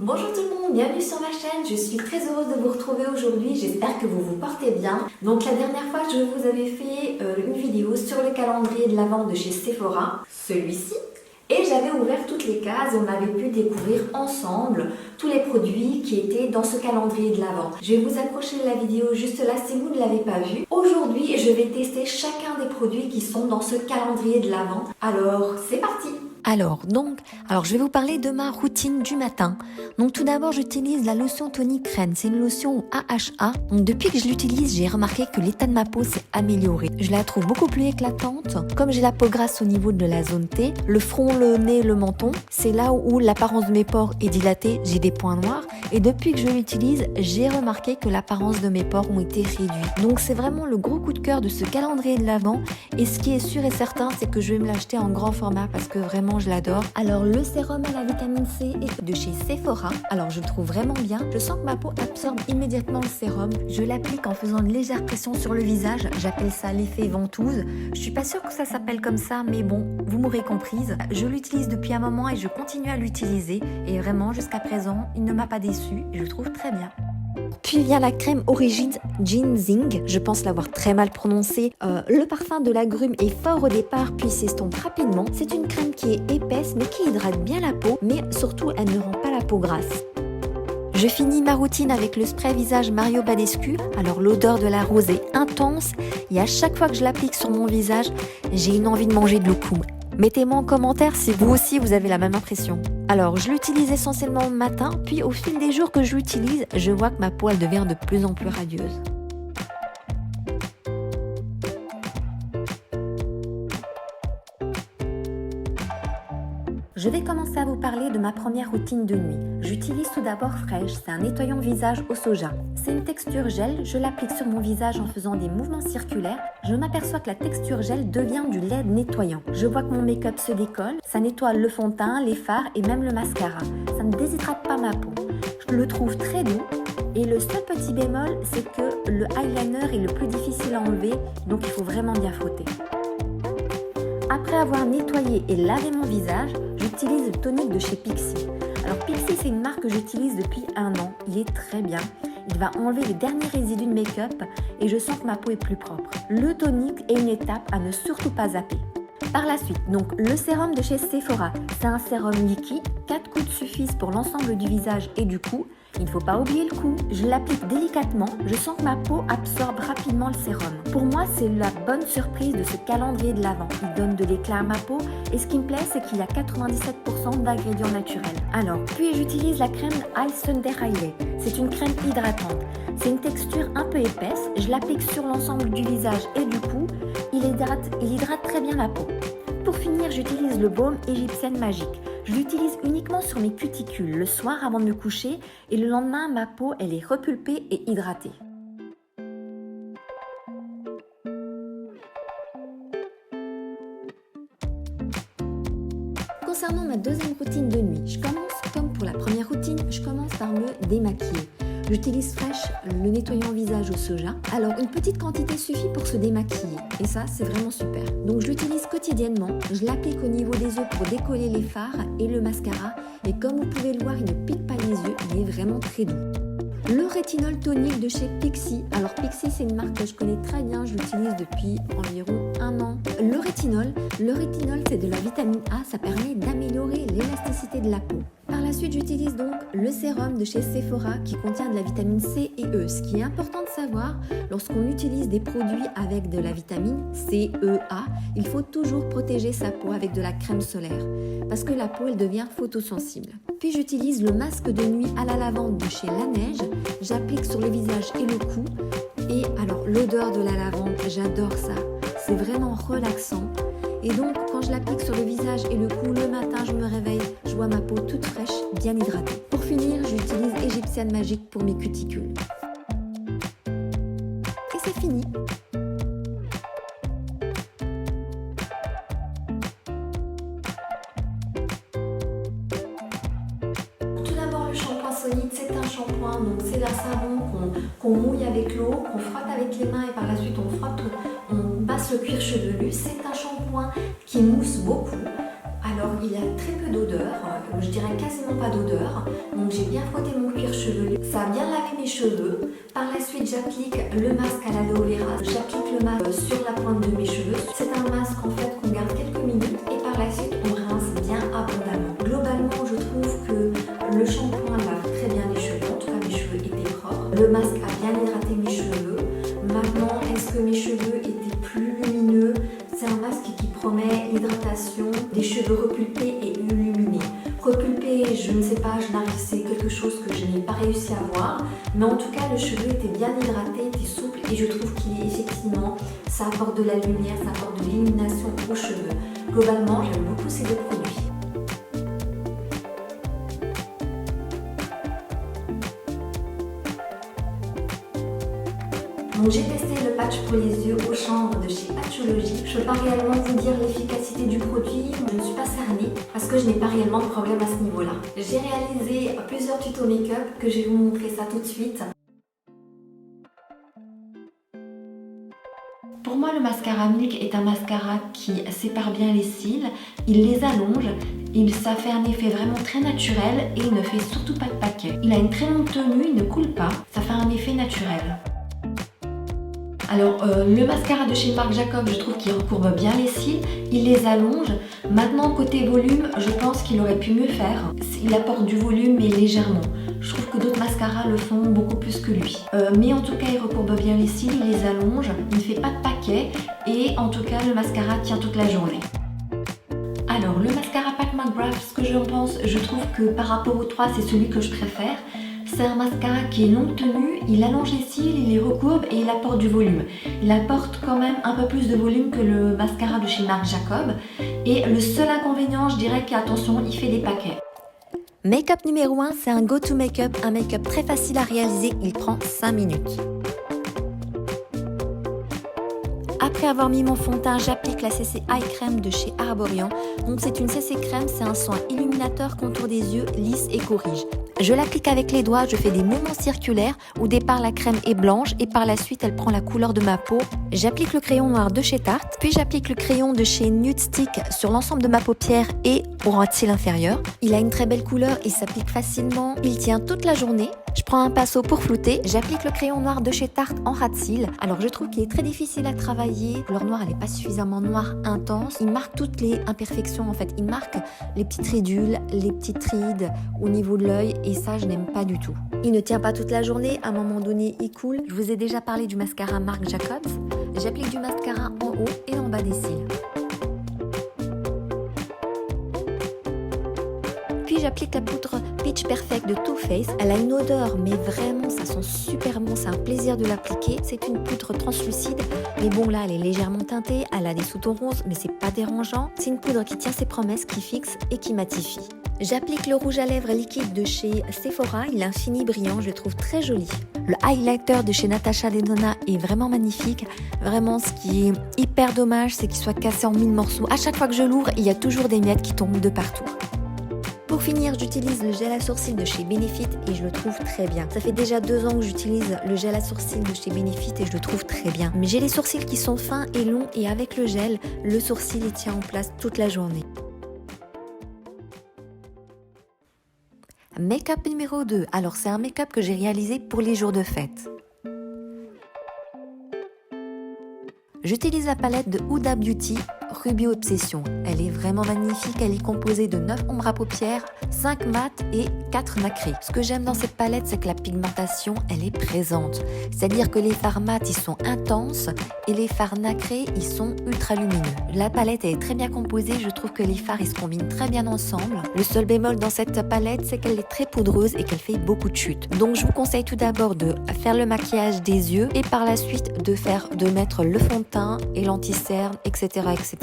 Bonjour tout le monde, bienvenue sur ma chaîne, je suis très heureuse de vous retrouver aujourd'hui, j'espère que vous vous portez bien. Donc la dernière fois je vous avais fait une vidéo sur le calendrier de l'Avent de chez Sephora, celui-ci, et j'avais ouvert toutes les cases, on avait pu découvrir ensemble tous les produits qui étaient dans ce calendrier de l'Avent. Je vais vous accrocher la vidéo juste là si vous ne l'avez pas vue. Aujourd'hui je vais tester chacun des produits qui sont dans ce calendrier de l'Avent, alors c'est parti! Alors, je vais vous parler de ma routine du matin. Donc, tout d'abord, j'utilise la lotion tonique Ren. C'est une lotion AHA. Donc, depuis que je l'utilise, j'ai remarqué que l'état de ma peau s'est amélioré. Je la trouve beaucoup plus éclatante. Comme j'ai la peau grasse au niveau de la zone T, le front, le nez, le menton, c'est là où l'apparence de mes pores est dilatée. J'ai des points noirs. Et depuis que je l'utilise, j'ai remarqué que l'apparence de mes pores ont été réduits. Donc, c'est vraiment le gros coup de cœur de ce calendrier de l'Avent. Et ce qui est sûr et certain, c'est que je vais me l'acheter en grand format parce que vraiment, je l'adore. Alors le sérum à la vitamine C est de chez Sephora. Alors je le trouve vraiment bien. Je sens que ma peau absorbe immédiatement le sérum. Je l'applique en faisant une légère pression sur le visage. J'appelle ça l'effet ventouse. Je suis pas sûre que ça s'appelle comme ça, mais bon, vous m'aurez comprise. Je l'utilise depuis un moment et je continue à l'utiliser. Et vraiment, jusqu'à présent, il ne m'a pas déçu. Je le trouve très bien. Puis vient la crème Origins Ginseng, je pense l'avoir très mal prononcé. Le parfum de l'agrume est fort au départ puis s'estompe rapidement. C'est une crème qui est épaisse mais qui hydrate bien la peau, mais surtout elle ne rend pas la peau grasse. Je finis ma routine avec le spray visage Mario Badescu. Alors l'odeur de la rose est intense et à chaque fois que je l'applique sur mon visage, j'ai une envie de manger de loukoum. Mettez-moi en commentaire si vous aussi vous avez la même impression. Alors je l'utilise essentiellement le matin, puis au fil des jours que je l'utilise, je vois que ma peau elle devient de plus en plus radieuse. Je vais commencer à vous parler de ma première routine de nuit. J'utilise tout d'abord Fresh, c'est un nettoyant visage au soja. C'est une texture gel, je l'applique sur mon visage en faisant des mouvements circulaires. Je m'aperçois que la texture gel devient du lait nettoyant. Je vois que mon make-up se décolle, ça nettoie le fond de teint, les fards et même le mascara. Ça ne déshydrate pas ma peau. Je le trouve très doux. Et le seul petit bémol, c'est que le eyeliner est le plus difficile à enlever, donc il faut vraiment bien frotter. Après avoir nettoyé et lavé mon visage, j'utilise le tonique de chez Pixi. Alors Pixi, c'est une marque que j'utilise depuis 1 an. Il est très bien. Il va enlever les derniers résidus de make-up et je sens que ma peau est plus propre. Le tonique est une étape à ne surtout pas zapper. Par la suite, donc le sérum de chez Sephora. C'est un sérum liquide. 4 gouttes suffisent pour l'ensemble du visage et du cou. Il ne faut pas oublier le cou. Je l'applique délicatement. Je sens que ma peau absorbe rapidement le sérum. Pour moi, c'est la bonne surprise de ce calendrier de l'Avent. Il donne de l'éclat à ma peau et ce qui me plaît, c'est qu'il y a 97% d'ingrédients naturels. Alors, puis j'utilise la crème Ice Sunday Highlight. C'est une crème hydratante. C'est une texture un peu épaisse. Je l'applique sur l'ensemble du visage et du cou. Il hydrate très bien la peau. Pour finir, j'utilise le baume égyptienne magique. Je l'utilise uniquement sur mes cuticules le soir avant de me coucher et le lendemain, ma peau elle est repulpée et hydratée. Concernant ma deuxième routine de nuit, je commence comme pour la première routine, je commence par me démaquiller. J'utilise Fresh, le nettoyant visage au soja. Alors une petite quantité suffit pour se démaquiller et ça c'est vraiment super. Donc je l'utilise quotidiennement, je l'applique au niveau des yeux pour décoller les fards et le mascara et comme vous pouvez le voir il ne pique pas les yeux, il est vraiment très doux. Le rétinol tonique de chez Pixi. Alors Pixi c'est une marque que je connais très bien, je l'utilise depuis environ 1 an. Le rétinol c'est de la vitamine A, ça permet d'améliorer l'élasticité de la peau. Par la suite j'utilise donc le sérum de chez Sephora qui contient de la vitamine C et E. Ce qui est important de savoir, lorsqu'on utilise des produits avec de la vitamine C, E, A, il faut toujours protéger sa peau avec de la crème solaire parce que la peau elle devient photosensible. Puis j'utilise le masque de nuit à la lavande de chez La Neige. J'applique sur le visage et le cou. Et alors l'odeur de la lavande, j'adore ça. C'est vraiment relaxant. Et donc quand je l'applique sur le visage et le cou le matin, je me réveille, je vois ma peau toute fraîche, bien hydratée. Pour finir, j'utilise Égyptienne Magique pour mes cuticules. Et c'est fini. Solide, c'est un shampoing, donc c'est un savon qu'on mouille avec l'eau, qu'on frotte avec les mains et par la suite on frotte, on passe le cuir chevelu. C'est un shampoing qui mousse beaucoup. Alors Alors il y a très peu d'odeur, je dirais quasiment pas d'odeur. Donc j'ai bien frotté mon cuir chevelu, ça a bien lavé mes cheveux. Par la suite j'applique le masque à l'aloe vera, j'applique le masque sur la pointe de mes cheveux. C'est un masque en fait qu'on garde quelques minutes et par la suite on rince bien abondamment. Globalement je trouve que le shampoing lave très bien les cheveux, en tout cas mes cheveux étaient propres. Le masque a bien hydraté mes cheveux. Maintenant, est-ce que mes cheveux étaient plus lumineux? C'est un masque qui promet l'hydratation des cheveux repulpés et illuminés. Repulpés, je ne sais pas, c'est quelque chose que je n'ai pas réussi à voir. Mais en tout cas, le cheveu était bien hydraté, était souple et je trouve qu'il est effectivement, ça apporte de la lumière, ça apporte de l'illumination aux cheveux. Globalement, j'aime beaucoup ces deux produits. Donc j'ai testé le patch pour les yeux au chanvre de chez Patchology. Je ne peux pas réellement vous dire l'efficacité du produit, je ne suis pas cernée parce que je n'ai pas réellement de problème à ce niveau-là. J'ai réalisé plusieurs tutos make-up que je vais vous montrer ça tout de suite. Pour moi, le mascara Milk est un mascara qui sépare bien les cils, il les allonge, ça fait un effet vraiment très naturel et il ne fait surtout pas de paquet. Il a une très longue tenue, il ne coule pas, ça fait un effet naturel. Alors le mascara de chez Marc Jacobs, je trouve qu'il recourbe bien les cils, il les allonge. Maintenant côté volume, je pense qu'il aurait pu mieux faire. Il apporte du volume mais légèrement. Je trouve que d'autres mascaras le font beaucoup plus que lui. Mais en tout cas il recourbe bien les cils, il les allonge, il ne fait pas de paquet et en tout cas le mascara tient toute la journée. Alors le mascara Pat McGrath, ce que j'en pense, je trouve que par rapport aux trois c'est celui que je préfère. C'est un mascara qui est longue tenue, il allonge les cils, il les recourbe et il apporte du volume. Il apporte quand même un peu plus de volume que le mascara de chez Marc Jacobs. Et le seul inconvénient, je dirais qu'attention, il fait des paquets. Make-up numéro 1, c'est un go-to make-up, un make-up très facile à réaliser, il prend 5 minutes. Après avoir mis mon fond de teint, j'applique la CC Eye Crème de chez Arborian. Donc c'est une CC Crème, c'est un soin illuminateur, contour des yeux, lisse et corrige. Je l'applique avec les doigts, je fais des mouvements circulaires. Au départ, la crème est blanche et par la suite, elle prend la couleur de ma peau. J'applique le crayon noir de chez Tarte, puis j'applique le crayon de chez Nude Stick sur l'ensemble de ma paupière et au ras de cils inférieur. Il a une très belle couleur et s'applique facilement. Il tient toute la journée. Je prends un pinceau pour flouter. J'applique le crayon noir de chez Tarte en ras de cils. Alors, je trouve qu'il est très difficile à travailler. La couleur noire, elle n'est pas suffisamment noire intense. Il marque toutes les imperfections en fait. Il marque les petites ridules, les petites rides au niveau de l'œil. Et ça, je n'aime pas du tout. Il ne tient pas toute la journée, à un moment donné, il coule. Je vous ai déjà parlé du mascara Marc Jacobs. J'applique du mascara en haut et en bas des cils. Puis j'applique la poudre Peach Perfect de Too Faced. Elle a une odeur, mais vraiment, ça sent super bon. C'est un plaisir de l'appliquer. C'est une poudre translucide, mais bon, là, elle est légèrement teintée. Elle a des sous-tons roses, mais c'est pas dérangeant. C'est une poudre qui tient ses promesses, qui fixe et qui matifie. J'applique le rouge à lèvres liquide de chez Sephora, il est infini brillant, je le trouve très joli. Le highlighter de chez Natasha Denona est vraiment magnifique. Vraiment, ce qui est hyper dommage, c'est qu'il soit cassé en 1000 morceaux. À chaque fois que je l'ouvre, il y a toujours des miettes qui tombent de partout. Pour finir, j'utilise le gel à sourcils de chez Benefit et je le trouve très bien. Ça fait déjà 2 ans que j'utilise le gel à sourcils de chez Benefit et je le trouve très bien. Mais j'ai les sourcils qui sont fins et longs et avec le gel, le sourcil il tient en place toute la journée. Make-up numéro 2. Alors c'est un make-up que j'ai réalisé pour les jours de fête. J'utilise la palette de Huda Beauty Ruby Obsession. Elle est vraiment magnifique, elle est composée de 9 ombres à paupières, 5 mat et 4 nacrés. Ce que j'aime dans cette palette, c'est que la pigmentation, elle est présente. C'est-à-dire que les fards mat, ils sont intenses et les fards nacrés, ils sont ultra lumineux. La palette elle est très bien composée, je trouve que les fards, ils se combinent très bien ensemble. Le seul bémol dans cette palette, c'est qu'elle est très poudreuse et qu'elle fait beaucoup de chutes. Donc je vous conseille tout d'abord de faire le maquillage des yeux et par la suite de mettre le fond de teint et l'anti-cerne, etc., etc.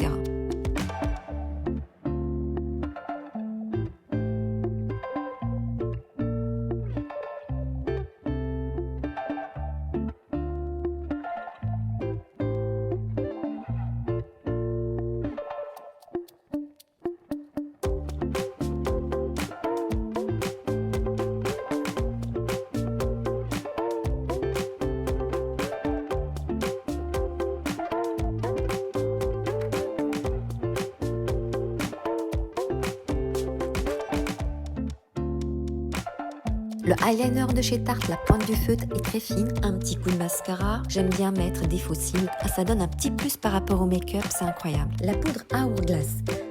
Le eyeliner de chez Tarte, la pointe du feutre est très fine. Un petit coup de mascara. J'aime bien mettre des faux cils. Ça donne un petit plus par rapport au make-up, c'est incroyable. La poudre Hourglass.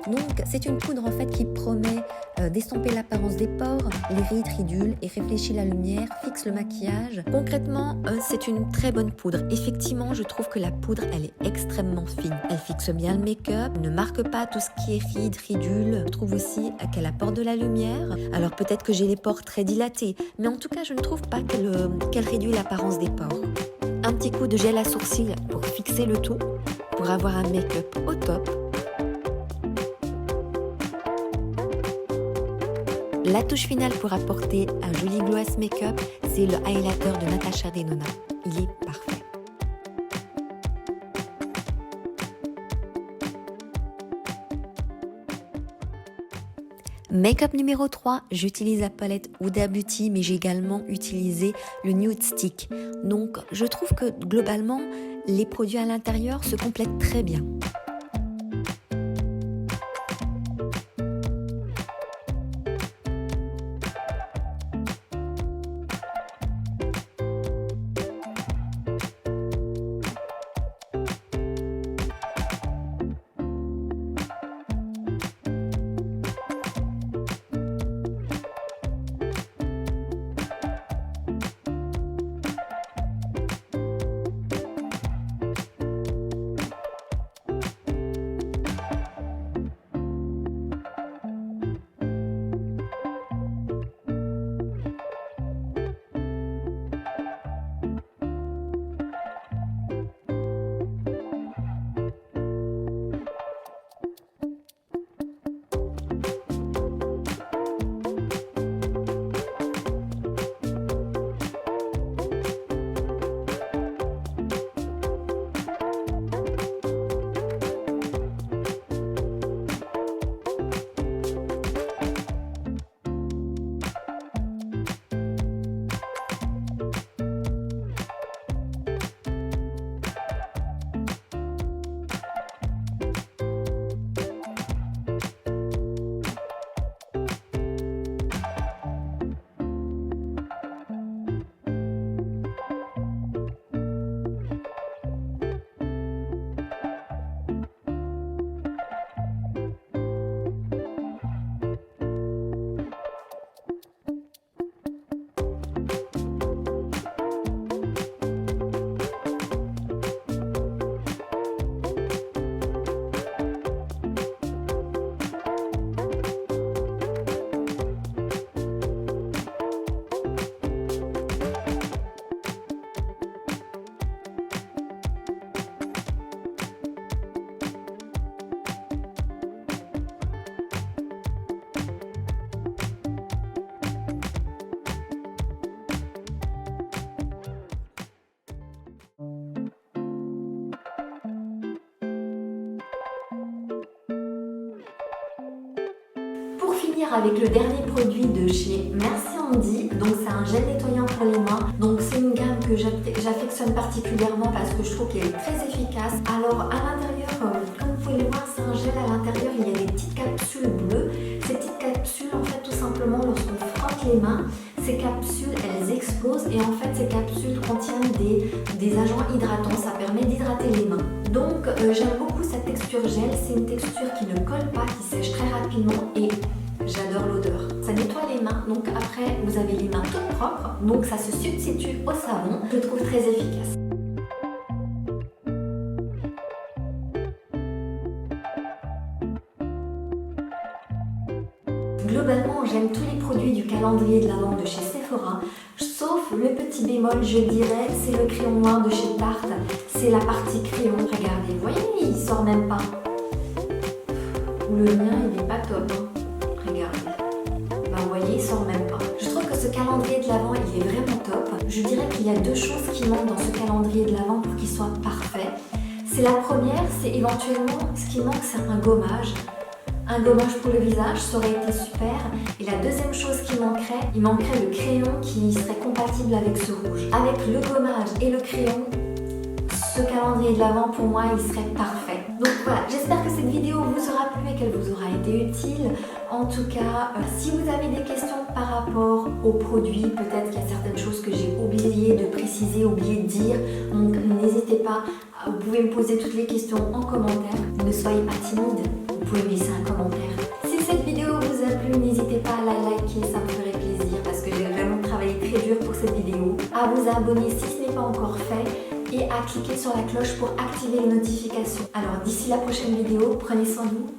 Donc, c'est une poudre en fait qui promet d'estomper l'apparence des pores, les rides, ridules et réfléchit la lumière, fixe le maquillage. Concrètement, c'est une très bonne poudre. Effectivement, je trouve que la poudre, elle est extrêmement fine. Elle fixe bien le make-up, ne marque pas tout ce qui est rides, ridules. Je trouve aussi qu'elle apporte de la lumière. Alors peut-être que j'ai les pores très dilatés, mais en tout cas, je ne trouve pas qu'elle réduit l'apparence des pores. Un petit coup de gel à sourcils pour fixer le tout, pour avoir un make-up au top. La touche finale pour apporter un joli glow à ce make-up, c'est le highlighter de Natasha Denona. Il est parfait. Make-up numéro 3, j'utilise la palette Huda Beauty, mais j'ai également utilisé le Nude Stick. Donc, je trouve que globalement, les produits à l'intérieur se complètent très bien. Avec le dernier produit de chez Merci Andy, donc c'est un gel nettoyant pour les mains. Donc c'est une gamme que j'affectionne particulièrement parce que je trouve qu'elle est très efficace. Alors à l'intérieur, comme vous pouvez le voir, c'est un gel à l'intérieur, il y a des petites capsules bleues. Ces petites capsules, en fait, tout simplement, lorsqu'on frotte les mains, ces capsules, elles explosent et en fait, ces capsules contiennent des agents hydratants. Ça permet d'hydrater les mains. Donc j'aime beaucoup cette texture gel. C'est une texture qui ne colle pas, qui sèche très rapidement et j'adore l'odeur. Ça nettoie les mains, donc après vous avez les mains toutes propres, donc ça se substitue au savon. Je le trouve très efficace. Globalement, j'aime tous les produits du calendrier de l'Avent de chez Sephora, sauf le petit bémol, je dirais, c'est le crayon noir de chez Tarte. C'est la partie crayon, regardez, vous voyez, il sort même pas. Le mien, il est pas top, hein. Regardez, vous voyez, il sort même pas. Je trouve que ce calendrier de l'Avent, il est vraiment top. Je dirais qu'il y a deux choses qui manquent dans ce calendrier de l'Avent pour qu'il soit parfait. C'est la première, c'est éventuellement, ce qui manque, c'est un gommage. Un gommage pour le visage, ça aurait été super. Et la deuxième chose qui manquerait, il manquerait le crayon qui serait compatible avec ce rouge. Avec le gommage et le crayon, ce calendrier de l'Avent, pour moi, il serait parfait. Donc voilà, j'espère que cette vidéo vous aura plu et qu'elle vous aura été utile. En tout cas, si vous avez des questions par rapport aux produits, peut-être qu'il y a certaines choses que j'ai oublié de préciser, oublié de dire, donc n'hésitez pas, vous pouvez me poser toutes les questions en commentaire. Ne soyez pas timide, vous pouvez me laisser un commentaire. Si cette vidéo vous a plu, n'hésitez pas à la liker, ça me ferait plaisir parce que j'ai vraiment travaillé très dur pour cette vidéo. À vous abonner si ce n'est pas encore fait et à cliquer sur la cloche pour activer les notifications. Alors d'ici la prochaine vidéo, prenez soin de vous.